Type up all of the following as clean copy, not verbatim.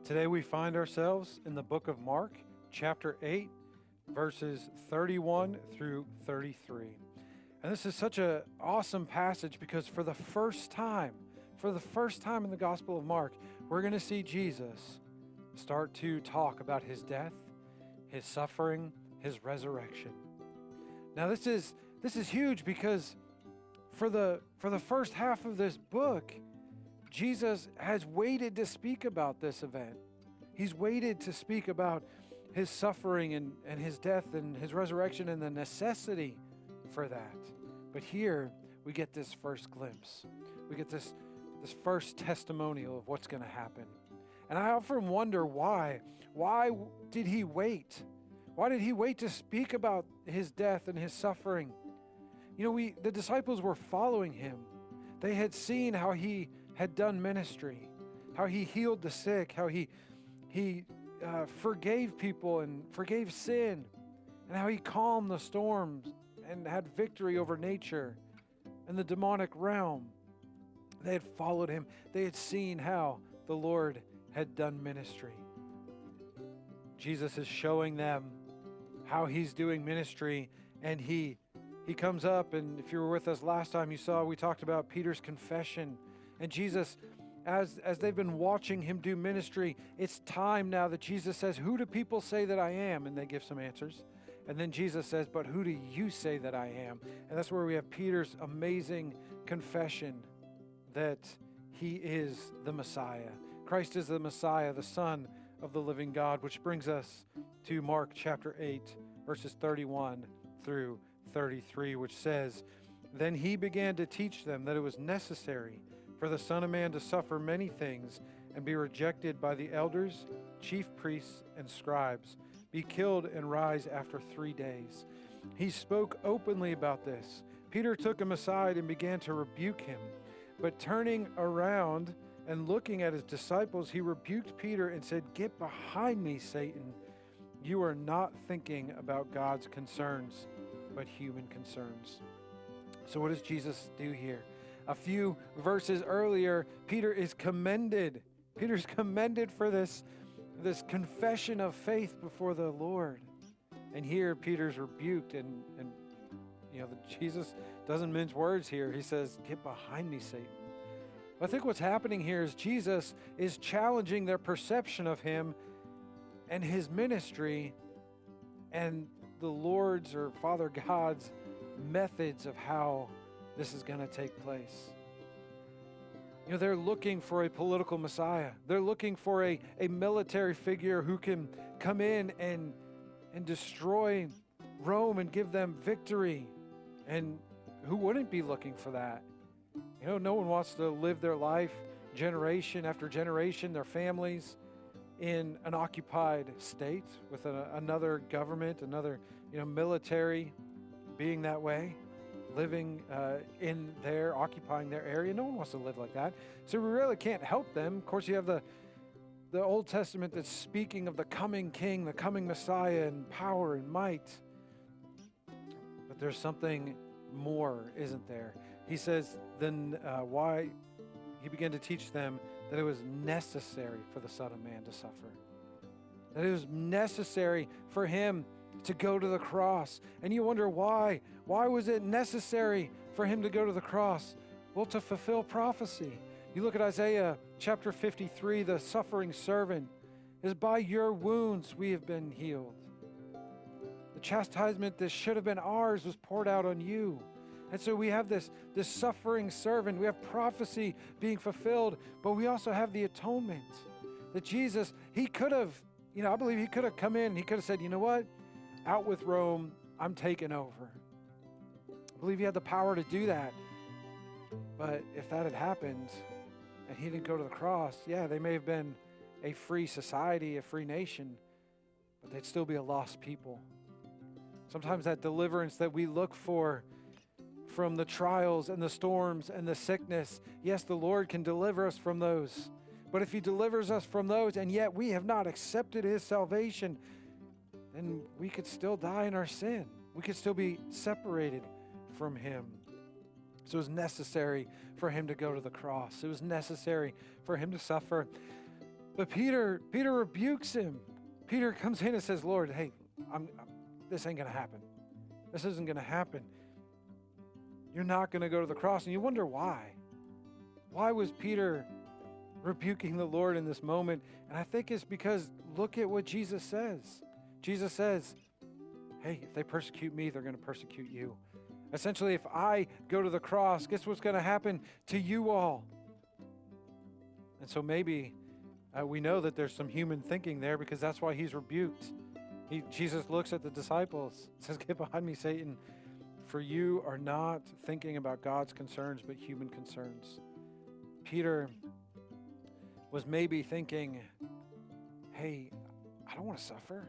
Today we find ourselves in the book of Mark, chapter 8, verses 31 through 33. And this is such an awesome passage because for the first time in the Gospel of Mark, we're going to see Jesus start to talk about his death, his suffering, his resurrection. Now this is huge because for the first half of this book, Jesus has waited to speak about this event. He's waited to speak about his suffering and his death and his resurrection and the necessity for that. But here we get this first glimpse. We get this first testimonial of what's going to happen. And I often wonder why. Why did he wait? Why did he wait to speak about his death and his suffering? You know, the disciples were following him. They had seen how he had done ministry, how he healed the sick, how he forgave people and forgave sin, and how he calmed the storms and had victory over nature and the demonic realm. They had followed him. They had seen how the Lord had done ministry. Jesus is showing them how he's doing ministry, and he comes up, and if you were with us last time, you saw we talked about Peter's confession. And Jesus, as they've been watching him do ministry, it's time now that Jesus says, "Who do people say that I am?" And they give some answers. And then Jesus says, "But who do you say that I am?" And that's where we have Peter's amazing confession that he is the Messiah. Christ is the Messiah, the Son of the living God, which brings us to Mark chapter 8, verses 31 through 33, which says, "Then he began to teach them that it was necessary for the Son of Man to suffer many things and be rejected by the elders, chief priests, and scribes, be killed and rise after 3 days." He spoke openly about this. Peter took him aside and began to rebuke him. But turning around and looking at his disciples, he rebuked Peter and said, "Get behind me, Satan. You are not thinking about God's concerns, but human concerns." So what does Jesus do here? A few verses earlier, Peter is commended. Peter's commended for this confession of faith before the Lord. And here Peter's rebuked, and you know, Jesus doesn't mince words here. He says, "Get behind me, Satan." I think what's happening here is Jesus is challenging their perception of him and his ministry and the Lord's or Father God's methods of how this is going to take place. You know, they're looking for a political Messiah. They're looking for a military figure who can come in and destroy Rome and give them victory. And who wouldn't be looking for that? You know, no one wants to live their life generation after generation, their families, in an occupied state with another government, another, military being that way, living in there, occupying their area. No one wants to live like that. So we really can't help them. Of course, you have the Old Testament that's speaking of the coming king, the coming Messiah in power and might. But there's something more, isn't there? He says, then why he began to teach them that it was necessary for the Son of Man to suffer. That it was necessary for him to go to the cross. And you wonder why. Why was it necessary for him to go to the cross? Well, to fulfill prophecy. You look at Isaiah chapter 53, the suffering servant is, "By your wounds we have been healed. The chastisement that should have been ours was poured out on you." And so we have this suffering servant. We have prophecy being fulfilled, but we also have the atonement. That Jesus, he could have, I believe he could have come in. He could have said, "You know what? Out with Rome, I'm taking over." I believe he had the power to do that. But if that had happened and he didn't go to the cross, yeah, they may have been a free society, a free nation, but they'd still be a lost people. Sometimes that deliverance that we look for from the trials and the storms and the sickness, yes, the Lord can deliver us from those. But if he delivers us from those and yet we have not accepted his salvation, then we could still die in our sin. We could still be separated from him. So it was necessary for him to go to the cross. It was necessary for him to suffer. But Peter rebukes him. Peter comes in and says, Lord, hey, this ain't going to happen. This isn't going to happen. You're not going to go to the cross. And you wonder why. Why was Peter rebuking the Lord in this moment? And I think it's because look at what Jesus says. Jesus says, hey, if they persecute me, they're going to persecute you. Essentially, if I go to the cross, guess what's going to happen to you all? And so maybe we know that there's some human thinking there because that's why he's rebuked. Jesus looks at the disciples, says, get behind me, Satan, for you are not thinking about God's concerns, but human concerns. Peter was maybe thinking, hey, I don't want to suffer.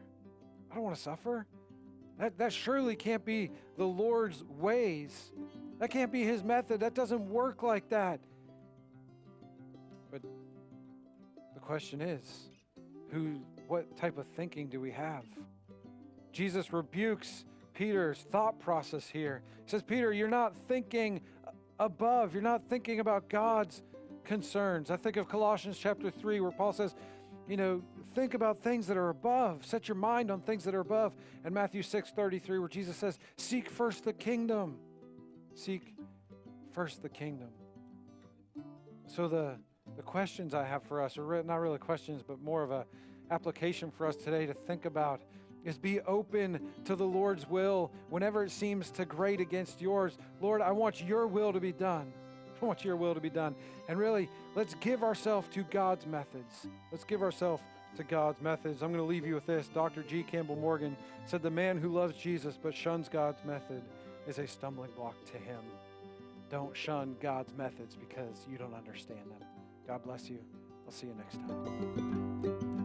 I don't want to suffer. That surely can't be the Lord's ways. That can't be his method. That doesn't work like that. But the question is, what type of thinking do we have? Jesus rebukes Peter's thought process here. He says, Peter, you're not thinking above. You're not thinking about God's concerns. I think of Colossians chapter 3 where Paul says, think about things that are above. Set your mind on things that are above. And Matthew 6:33 where Jesus says, seek first the kingdom. Seek first the kingdom. So the questions I have for us are not really questions, but more of a application for us today to think about is be open to the Lord's will whenever it seems to grate against yours. Lord, I want your will to be done. I want your will to be done. And really, let's give ourselves to God's methods. Let's give ourselves to God's methods. I'm going to leave you with this. Dr. G. Campbell Morgan said, the man who loves Jesus but shuns God's method is a stumbling block to him. Don't shun God's methods because you don't understand them. God bless you. I'll see you next time.